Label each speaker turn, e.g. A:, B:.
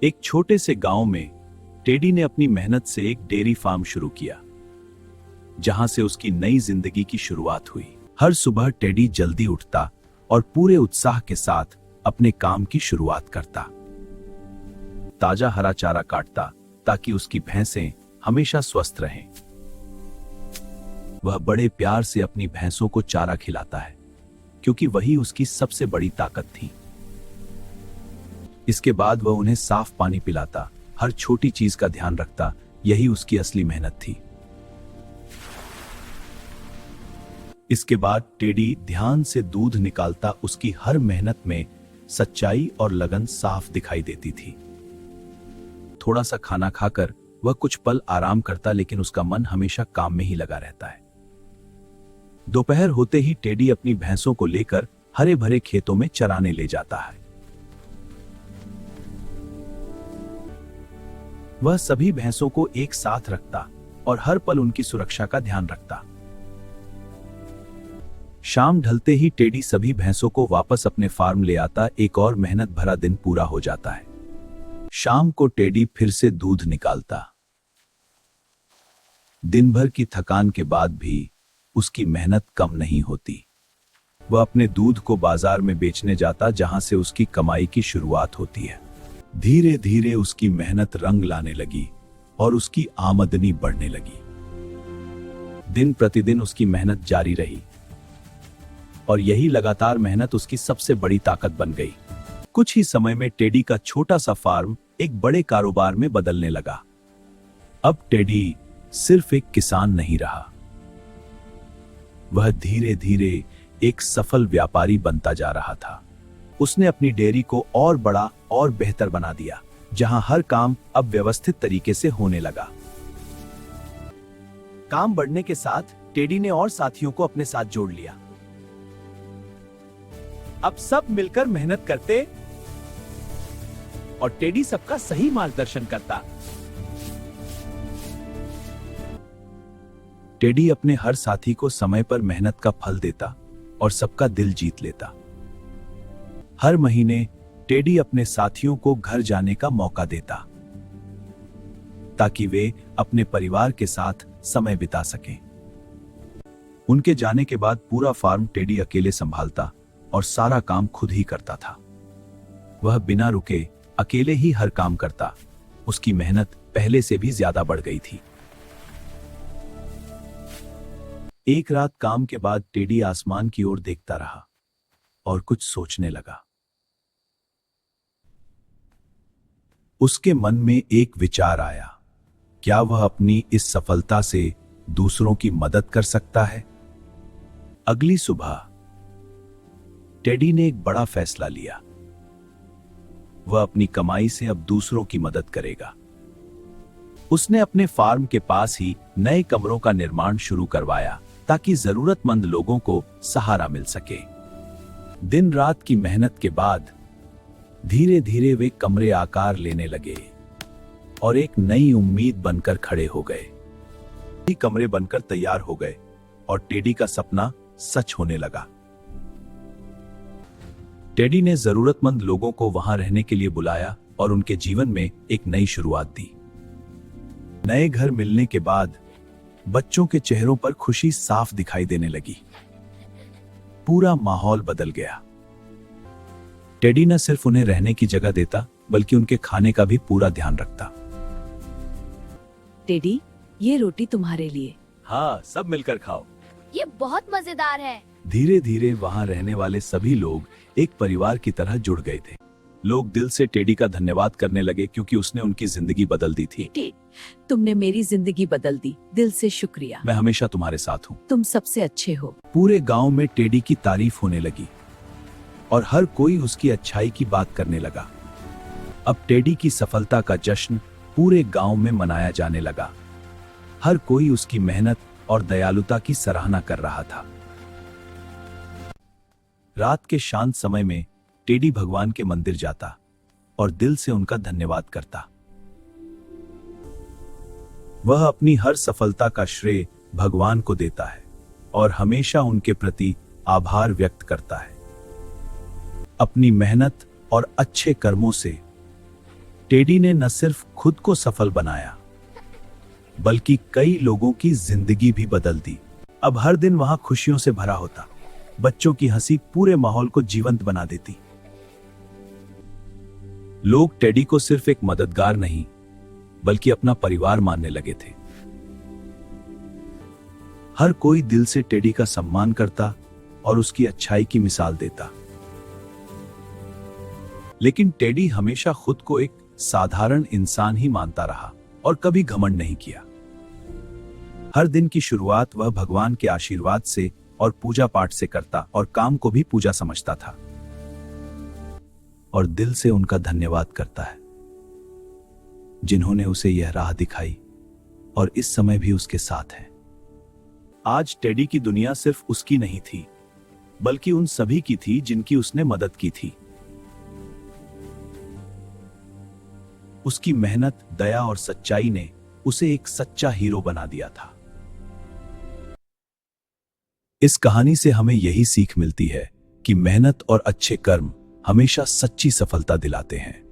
A: एक छोटे से गांव में टेडी ने अपनी मेहनत से एक डेयरी फार्म शुरू किया, जहां से उसकी नई जिंदगी की शुरुआत हुई। हर सुबह टेडी जल्दी उठता और पूरे उत्साह के साथ अपने काम की शुरुआत करता। ताजा हरा चारा काटता ताकि उसकी भैंसें हमेशा स्वस्थ रहें। वह बड़े प्यार से अपनी भैंसों को चारा खिलाता है, क्योंकि वही उसकी सबसे बड़ी ताकत थी। इसके बाद वह उन्हें साफ पानी पिलाता, हर छोटी चीज का ध्यान रखता। यही उसकी असली मेहनत थी। इसके बाद टेडी ध्यान से दूध निकालता। उसकी हर मेहनत में सच्चाई और लगन साफ दिखाई देती थी। थोड़ा सा खाना खाकर वह कुछ पल आराम करता, लेकिन उसका मन हमेशा काम में ही लगा रहता है। दोपहर होते ही टेडी अपनी भैंसों को लेकर हरे भरे खेतों में चराने ले जाता है। वह सभी भैंसों को एक साथ रखता और हर पल उनकी सुरक्षा का ध्यान रखता। शाम ढलते ही टेडी सभी भैंसों को वापस अपने फार्म ले आता। एक और मेहनत भरा दिन पूरा हो जाता है। शाम को टेडी फिर से दूध निकालता। दिन भर की थकान के बाद भी उसकी मेहनत कम नहीं होती। वह अपने दूध को बाजार में बेचने जाता, जहां से उसकी कमाई की शुरुआत होती है। धीरे धीरे उसकी मेहनत रंग लाने लगी और उसकी आमदनी बढ़ने लगी। दिन प्रतिदिन उसकी मेहनत जारी रही और यही लगातार मेहनत उसकी सबसे बड़ी ताकत बन गई। कुछ ही समय में टेडी का छोटा सा फार्म एक बड़े कारोबार में बदलने लगा। अब टेडी सिर्फ एक किसान नहीं रहा, वह धीरे धीरे एक सफल व्यापारी बनता जा रहा था। उसने अपनी डेयरी को और बड़ा और बेहतर बना दिया, जहां हर काम अब व्यवस्थित तरीके से होने लगा। काम बढ़ने के साथ टेडी ने और साथियों को अपने साथ जोड़ लिया। अब सब मिलकर मेहनत करते और टेडी सबका सही मार्गदर्शन करता। टेडी अपने हर साथी को समय पर मेहनत का फल देता और सबका दिल जीत लेता। हर महीने टेडी अपने साथियों को घर जाने का मौका देता, ताकि वे अपने परिवार के साथ समय बिता सकें। उनके जाने के बाद पूरा फार्म टेडी अकेले संभालता और सारा काम खुद ही करता था। वह बिना रुके अकेले ही हर काम करता। उसकी मेहनत पहले से भी ज्यादा बढ़ गई थी। एक रात काम के बाद टेडी आसमान की ओर देखता रहा और कुछ सोचने लगा। उसके मन में एक विचार आया, क्या वह अपनी इस सफलता से दूसरों की मदद कर सकता है? अगली सुबह टेडी ने एक बड़ा फैसला लिया। वह अपनी कमाई से अब दूसरों की मदद करेगा। उसने अपने फार्म के पास ही नए कमरों का निर्माण शुरू करवाया, ताकि जरूरतमंद लोगों को सहारा मिल सके। दिन रात की मेहनत के बाद धीरे धीरे वे कमरे आकार लेने लगे और एक नई उम्मीद बनकर खड़े हो गए। ये कमरे बनकर तैयार हो गए और टेडी का सपना सच होने लगा। टेडी ने जरूरतमंद लोगों को वहां रहने के लिए बुलाया और उनके जीवन में एक नई शुरुआत दी। नए घर मिलने के बाद बच्चों के चेहरों पर खुशी साफ दिखाई देने लगी। पूरा माहौल बदल गया। टेडी न सिर्फ उन्हें रहने की जगह देता, बल्कि उनके खाने का भी पूरा ध्यान रखता।
B: टेडी, ये रोटी तुम्हारे लिए।
A: हाँ, सब मिलकर खाओ।
C: ये बहुत मजेदार है।
A: धीरे धीरे वहां रहने वाले सभी लोग एक परिवार की तरह जुड़ गए थे। लोग दिल से टेडी का धन्यवाद करने लगे, क्योंकि उसने उनकी जिंदगी बदल दी थी।
B: तुमने मेरी जिंदगी बदल दी, दिल से शुक्रिया।
A: मैं हमेशा तुम्हारे साथ हूँ।
B: तुम सबसे अच्छे हो।
A: पूरे गांव में टेडी की तारीफ होने लगी और हर कोई उसकी अच्छाई की बात करने लगा। अब टेडी की सफलता का जश्न पूरे गांव में मनाया जाने लगा। हर कोई उसकी मेहनत और दयालुता की सराहना कर रहा था। रात के शांत समय में टेडी भगवान के मंदिर जाता और दिल से उनका धन्यवाद करता। वह अपनी हर सफलता का श्रेय भगवान को देता है और हमेशा उनके प्रति आभार व्यक्त करता है। अपनी मेहनत और अच्छे कर्मों से टेडी ने न सिर्फ खुद को सफल बनाया, बल्कि कई लोगों की जिंदगी भी बदल दी। अब हर दिन वहां खुशियों से भरा होता। बच्चों की हंसी पूरे माहौल को जीवंत बना देती। लोग टेडी को सिर्फ एक मददगार नहीं, बल्कि अपना परिवार मानने लगे थे। हर कोई दिल से टेडी का सम्मान करता और उसकी अच्छाई की मिसाल देता। लेकिन टेडी हमेशा खुद को एक साधारण इंसान ही मानता रहा और कभी घमंड नहीं किया। हर दिन की शुरुआत वह भगवान के आशीर्वाद से और पूजा पाठ से करता और काम को भी पूजा समझता था और दिल से उनका धन्यवाद करता है, जिन्होंने उसे यह राह दिखाई और इस समय भी उसके साथ है। आज टेडी की दुनिया सिर्फ उसकी नहीं थी, बल्कि उन सभी की थी जिनकी उसने मदद की थी। उसकी मेहनत, दया और सच्चाई ने उसे एक सच्चा हीरो बना दिया था। इस कहानी से हमें यही सीख मिलती है कि मेहनत और अच्छे कर्म हमेशा सच्ची सफलता दिलाते हैं।